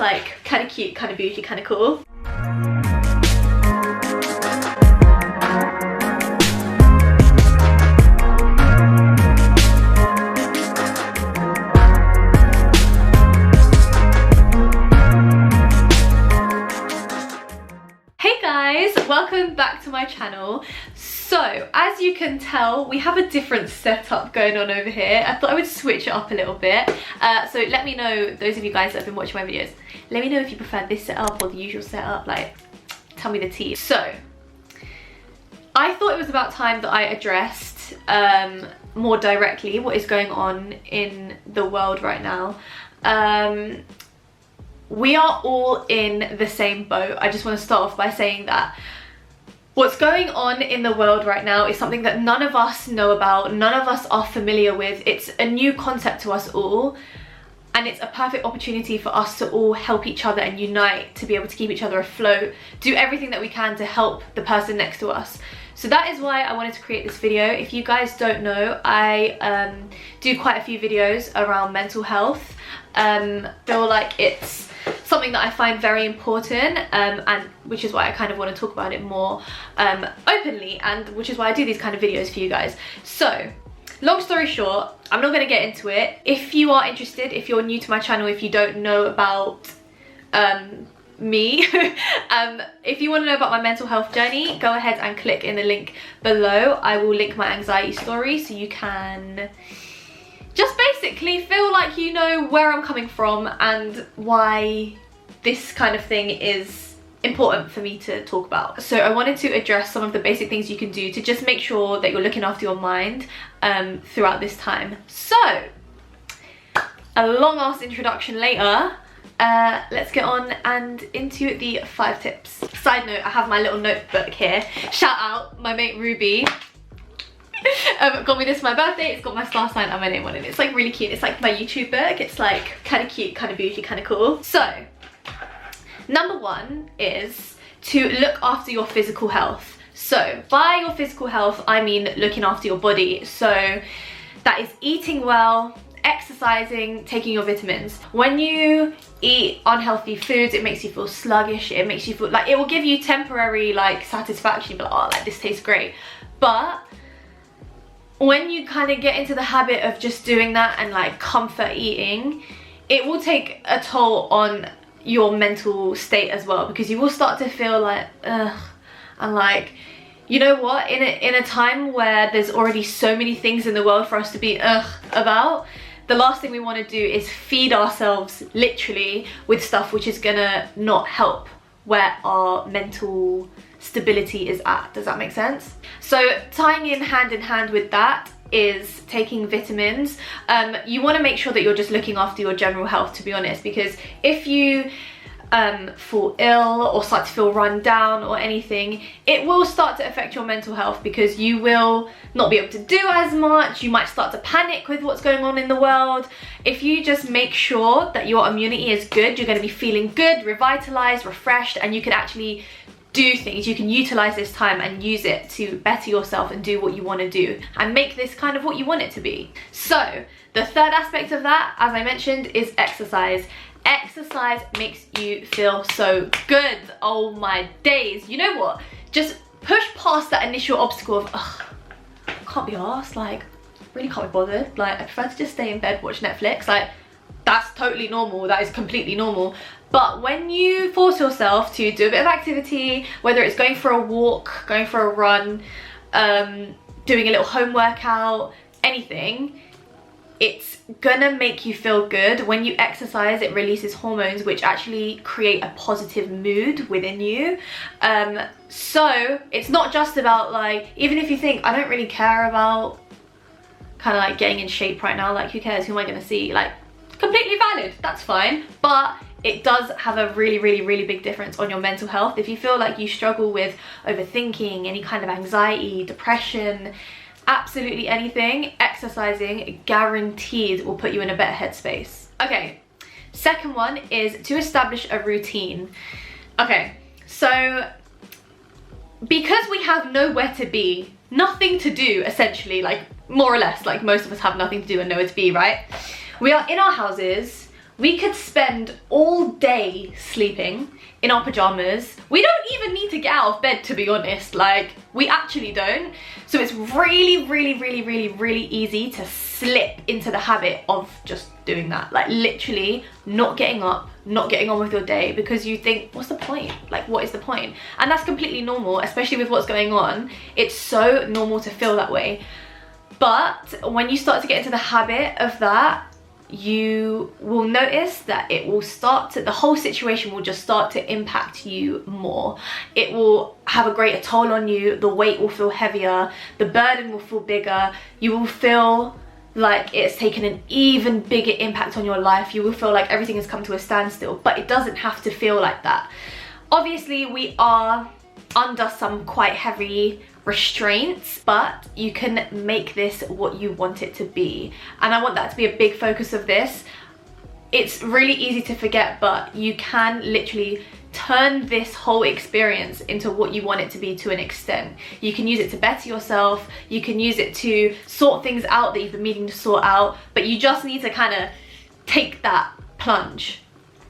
like kind of cute, kind of bougie, kind of cool. Hey guys, welcome back to my channel. So as you can tell, we have a different setup going on over here. I thought I would switch it up a little bit. So let me know, those of you guys that have been watching my videos, let me know if you prefer this setup or the usual setup. Like, tell me the tea. So I thought it was about time that I addressed more directly what is going on in the world right now. We are all in the same boat. I just want to start off by saying that what's going on in the world right now is something that none of us know about, none of us are familiar with. It's a new concept to us all, and it's a perfect opportunity for us to all help each other and unite to be able to keep each other afloat, do everything that we can to help the person next to us. So that is why I wanted to create this video. If you guys don't know, I do quite a few videos around mental health. Feel like it's something that I find very important, and which is why I kind of want to talk about it more openly, and which is why I do these kind of videos for you guys. So long story short, I'm not going to get into it. If you are interested, if you're new to my channel, if you don't know about me, if you want to know about my mental health journey, go ahead and click in the link below. I will link my anxiety story so you can just basically feel like you know where I'm coming from and why this kind of thing is important for me to talk about. So I wanted to address some of the basic things you can do to just make sure that you're looking after your mind throughout this time. So a long ass introduction later, let's get on and into the 5 tips. Side note, I have my little notebook here. Shout out my mate Ruby. Got me this for my birthday. It's got my star sign and my name on it. It's like really cute. It's like my YouTube book. It's like kind of cute, kind of bougie, kind of cool. So number 1 is to look after your physical health. So by your physical health, I mean looking after your body. So that is eating well, exercising, taking your vitamins. When you eat unhealthy foods, it makes you feel sluggish. It makes you feel like it will give you temporary like satisfaction. But oh, like this tastes great. But when you kind of get into the habit of just doing that and like comfort eating, it will take a toll on your mental state as well, because you will start to feel like ugh, and like, you know what, in a time where there's already so many things in the world for us to be ugh about, the last thing we want to do is feed ourselves literally with stuff which is gonna not help where our mental stability is at. Does that make sense? So tying in hand with that is taking vitamins. You want to make sure that you're just looking after your general health, to be honest, because if you fall ill or start to feel run down or anything, it will start to affect your mental health, because you will not be able to do as much. You might start to panic with what's going on in the world. If you just make sure that your immunity is good, you're going to be feeling good, revitalized, refreshed, and you can actually do things. You can utilize this time and use it to better yourself and do what you want to do and make this kind of what you want it to be. So the third aspect of that, as I mentioned, is exercise. Exercise makes you feel so good. Oh my days. You know what? Just push past that initial obstacle of, ugh, can't be arsed, like, really can't be bothered. Like, I prefer to just stay in bed, watch Netflix. Like, that's totally normal. That is completely normal. But when you force yourself to do a bit of activity, whether it's going for a walk, going for a run, doing a little home workout, anything, it's gonna make you feel good. When you exercise, it releases hormones which actually create a positive mood within you. So it's not just about like, even if you think, I don't really care about kind of like getting in shape right now, like who cares, who am I gonna see? Like, completely valid, that's fine. But it does have a really big difference on your mental health. If you feel like you struggle with overthinking, any kind of anxiety, depression, absolutely anything, exercising guaranteed will put you in a better headspace. Okay, second one is to establish a routine. Okay, so because we have nowhere to be, nothing to do essentially, like more or less, like most of us have nothing to do and nowhere to be, right? We are in our houses, We could spend all day sleeping in our pajamas. We don't even need to get out of bed, to be honest. Like, we actually don't. So it's really, really, really, really, really easy to slip into the habit of just doing that. Like, literally not getting up, not getting on with your day, because you think, what's the point? Like, what is the point? And that's completely normal, especially with what's going on. It's so normal to feel that way. But when you start to get into the habit of that, you will notice that it will start to, the whole situation will just start to impact you more. It will have a greater toll on you. The weight will feel heavier, the burden will feel bigger. You will feel like it's taken an even bigger impact on your life. You will feel like everything has come to a standstill, but it doesn't have to feel like that. Obviously, we are under some quite heavy restraints, but you can make this what you want it to be. And I want that to be a big focus of this. It's really easy to forget, but you can literally turn this whole experience into what you want it to be to an extent. You can use it to better yourself. You can use it to sort things out that you've been meaning to sort out, but you just need to kind of take that plunge.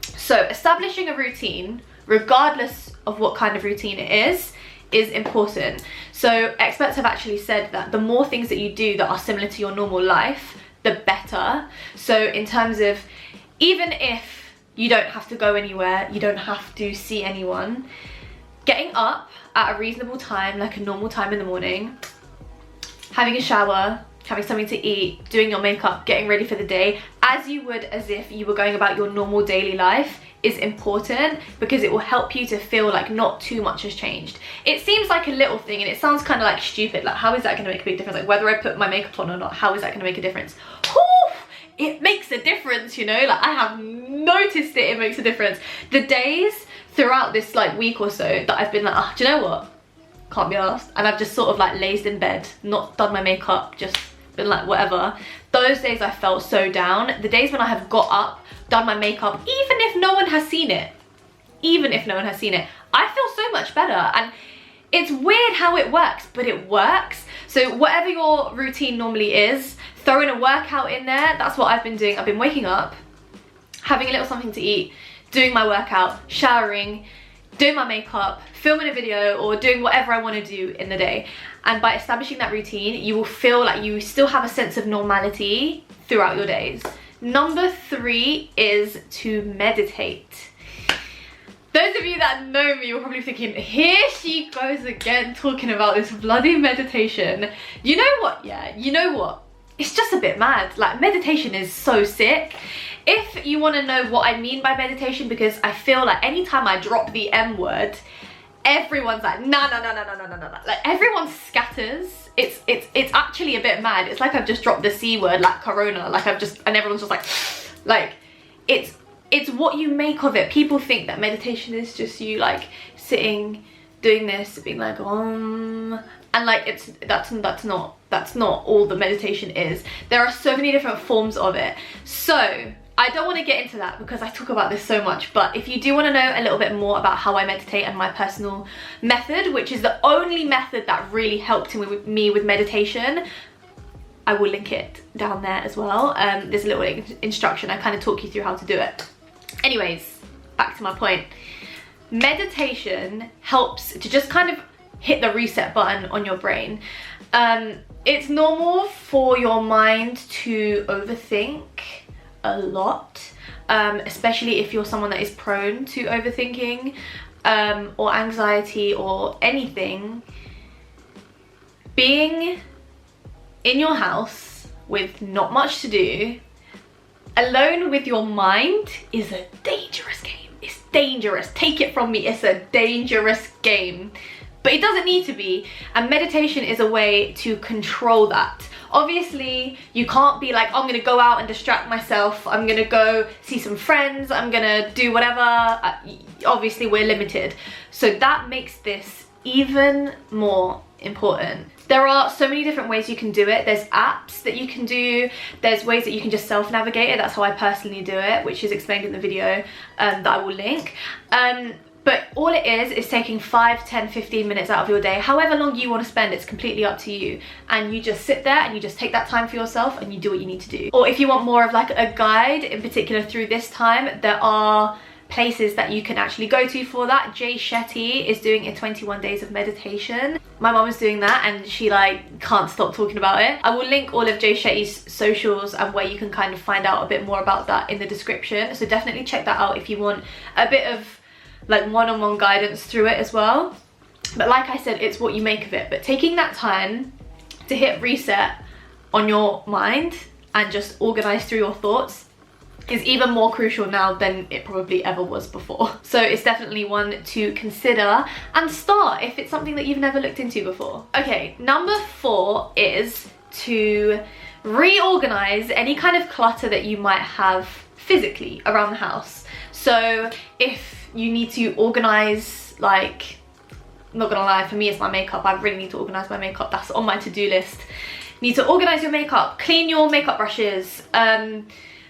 So establishing a routine, regardless of what kind of routine it is important. So experts have actually said that the more things that you do that are similar to your normal life, the better. So in terms of, even if you don't have to go anywhere, you don't have to see anyone, getting up at a reasonable time, like a normal time in the morning, having a shower, having something to eat, doing your makeup, getting ready for the day, as you would as if you were going about your normal daily life, is important, because it will help you to feel like not too much has changed. It seems like a little thing and it sounds kind of like stupid, like how is that going to make a big difference? Like whether I put my makeup on or not, how is that going to make a difference? Whew, it makes a difference, you know, like I have noticed it makes a difference. The days throughout this like week or so that I've been like, oh, do you know what? Can't be arsed. And I've just sort of like lazed in bed, not done my makeup, just been like whatever. Those days I felt so down. The days when I have got up, done my makeup, even if no one has seen it, I feel so much better. And it's weird how it works, but it works. So whatever your routine normally is, throw in a workout in there. That's what I've been doing. I've been waking up, having a little something to eat, doing my workout, showering, doing my makeup, filming a video, or doing whatever I want to do in the day. And by establishing that routine, you will feel like you still have a sense of normality throughout your days. Number 3 is to meditate. Those of you that know me, you're probably thinking, here she goes again talking about this bloody meditation. You know what? Yeah, you know what? It's just a bit mad. Like, meditation is so sick. If you want to know what I mean by meditation, because I feel like anytime I drop the M word, everyone's like, no. Like, everyone scatters. It's actually a bit mad. It's like I've just dropped the C word, like corona. Like and everyone's just like, it's what you make of it. People think that meditation is just you like sitting, doing this, being like, and like that's not all the meditation is. There are so many different forms of it. So I don't want to get into that because I talk about this so much, but if you do want to know a little bit more about how I meditate and my personal method, which is the only method that really helped me with meditation, I will link it down there as well. There's a little instruction. I kind of talk you through how to do it. Anyways, back to my point. Meditation helps to just kind of hit the reset button on your brain. It's normal for your mind to overthink a lot, especially if you're someone that is prone to overthinking or anxiety or anything. Being in your house with not much to do, alone with your mind, is a dangerous game. It's dangerous. Take it from me, it's a dangerous game. But it doesn't need to be, and meditation is a way to control that. Obviously, you can't be like, oh, I'm gonna go out and distract myself, I'm gonna go see some friends, I'm gonna do whatever. Obviously, we're limited. So that makes this even more important. There are so many different ways you can do it. There's apps that you can do, there's ways that you can just self-navigate it. That's how I personally do it, which is explained in the video that I will link. But all it is taking 5, 10, 15 minutes out of your day, however long you want to spend. It's completely up to you. And you just sit there and you just take that time for yourself and you do what you need to do. Or if you want more of like a guide in particular through this time, there are places that you can actually go to for that. Shetty is doing a 21 days of meditation. My mom is doing that and she like can't stop talking about it. I will link all of Shetty's socials and where you can kind of find out a bit more about that in the description. So definitely check that out if you want a bit of like one-on-one guidance through it as well. But like I said, it's what you make of it. But taking that time to hit reset on your mind and just organize through your thoughts is even more crucial now than it probably ever was before. So it's definitely one to consider and start if it's something that you've never looked into before. Okay, number 4 is to reorganize any kind of clutter that you might have physically around the house. So if you need to organize, like, I'm not gonna lie, for me it's my makeup. I really need to organize my makeup. That's on my to-do list. You need to organize your makeup, clean your makeup brushes,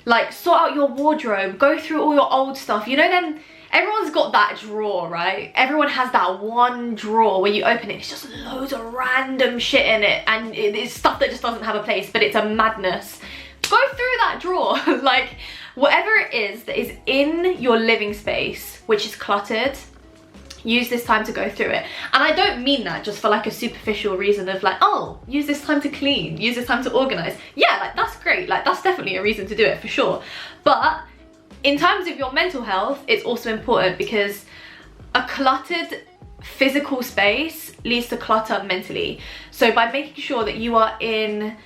like sort out your wardrobe, go through all your old stuff. You know, then everyone's got that drawer, right? Everyone has that one drawer where you open it, it's just loads of random shit in it and it's stuff that just doesn't have a place, but it's a madness. Go through that drawer. Like, whatever it is that is in your living space which is cluttered, use this time to go through it. And I don't mean that just for like a superficial reason of like, oh, use this time to clean, use this time to organize. Yeah, like that's great, like that's definitely a reason to do it for sure. But in terms of your mental health, it's also important because a cluttered physical space leads to clutter mentally. So by making sure that you are in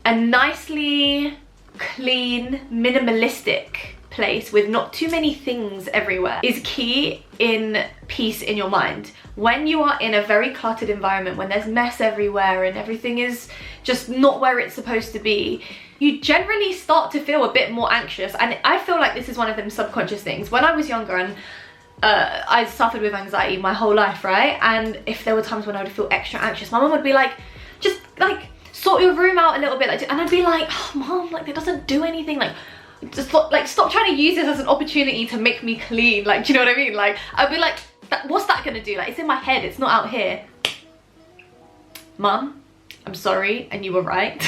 a nicely clean, minimalistic place with not too many things everywhere is key in peace in your mind. When you are in a very cluttered environment, when there's mess everywhere and everything is just not where it's supposed to be, you generally start to feel a bit more anxious. And I feel like this is one of them subconscious things. When I was younger and I suffered with anxiety my whole life, right? And if there were times when I would feel extra anxious, my mum would be like, just like sort your room out a little bit, and I'd be like, oh mom, like it doesn't do anything, like just stop trying to use this as an opportunity to make me clean, like, do you know what I mean? Like I'd be like, what's that gonna do? Like, it's in my head, it's not out here. Mum, I'm sorry, and you were right.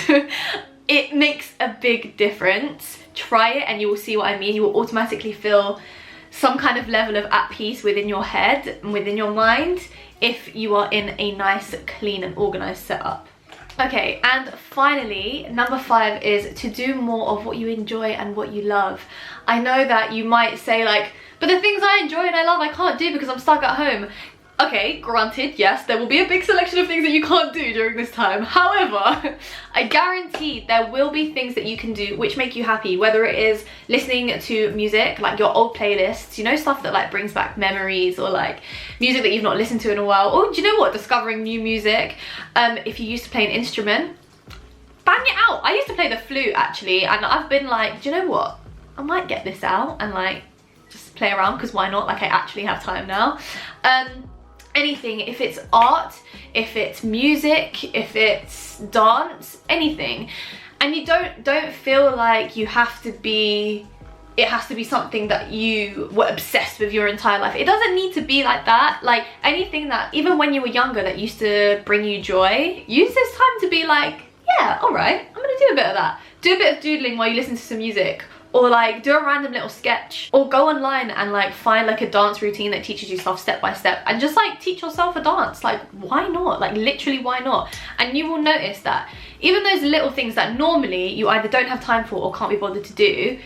It makes a big difference. Try it and you will see what I mean. You will automatically feel some kind of level of at peace within your head and within your mind if you are in a nice, clean and organized setup. Okay, and finally, number 5 is to do more of what you enjoy and what you love. I know that you might say like, but the things I enjoy and I love I can't do because I'm stuck at home. Okay, granted, yes, there will be a big selection of things that you can't do during this time. However, I guarantee there will be things that you can do which make you happy, whether it is listening to music, like your old playlists, you know, stuff that like brings back memories, or like music that you've not listened to in a while, or do you know what, discovering new music. If you used to play an instrument, bang it out. I used to play the flute actually, and I've been like, do you know what, I might get this out and like just play around, because why not, like I actually have time now. Anything, if it's art, if it's music, if it's dance, anything. And you don't feel like you have to be, it has to be something that you were obsessed with your entire life. It doesn't need to be like that. Like anything that, even when you were younger, that used to bring you joy, use this time to be like, yeah, all right, I'm gonna do a bit of that. Do a bit of doodling while you listen to some music. Or like do a random little sketch, or go online and like find like a dance routine that teaches you stuff step by step, and just like teach yourself a dance. Like why not? Like literally why not? And you will notice that even those little things that normally you either don't have time for or can't be bothered to do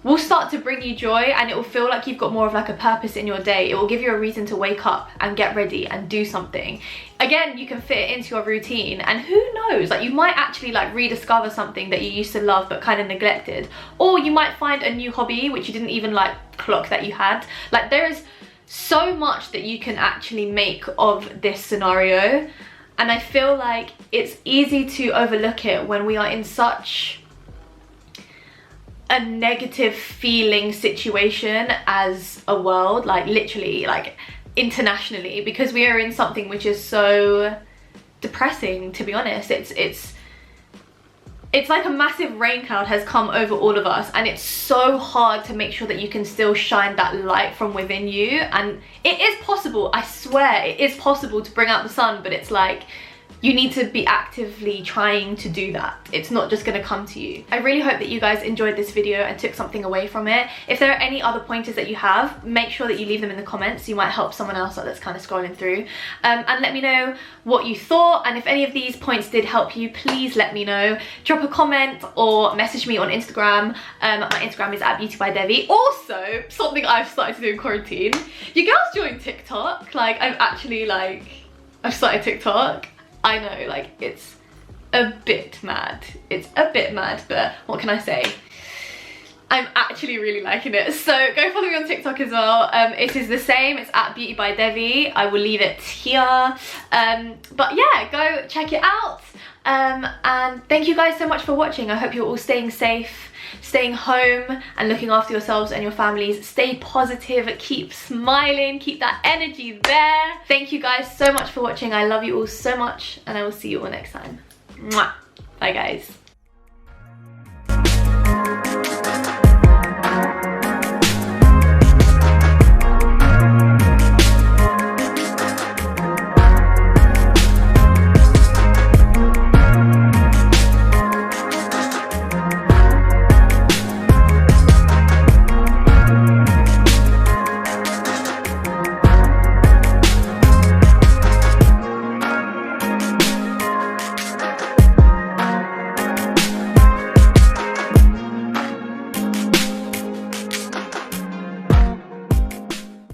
will start to bring you joy, and it will feel like you've got more of like a purpose in your day. It will give you a reason to wake up and get ready and do something. Again, you can fit it into your routine, and who knows, like you might actually like rediscover something that you used to love but kind of neglected, or you might find a new hobby which you didn't even like clock that you had. Like there is so much that you can actually make of this scenario, and I feel like it's easy to overlook it when we are in such a negative feeling situation as a world, like literally, like internationally, because we are in something which is so depressing, to be honest. It's it's like a massive rain cloud has come over all of us, and it's so hard to make sure that you can still shine that light from within you. And it is possible, I swear it is possible to bring out the sun, but it's like you need to be actively trying to do that. It's not just gonna come to you. I really hope that you guys enjoyed this video and took something away from it. If there are any other pointers that you have, make sure that you leave them in the comments. You might help someone else that's kind of scrolling through. And let me know what you thought, and if any of these points did help you, please let me know. Drop a comment or message me on Instagram. My Instagram is @beautybydevi. Also, something I've started to do in quarantine, you girls join TikTok. Like, I've started TikTok. I know, like, it's a bit mad. It's a bit mad, but what can I say? I'm actually really liking it. So go follow me on TikTok as well. It is the same, it's @beautybydevi. I will leave it here. But yeah, go check it out. And thank you guys so much for watching. I hope you're all staying safe, staying home and looking after yourselves and your families. Stay positive, keep smiling, keep that energy there. Thank you guys so much for watching. I love you all so much, and I will see you all next time. Mwah. Bye guys.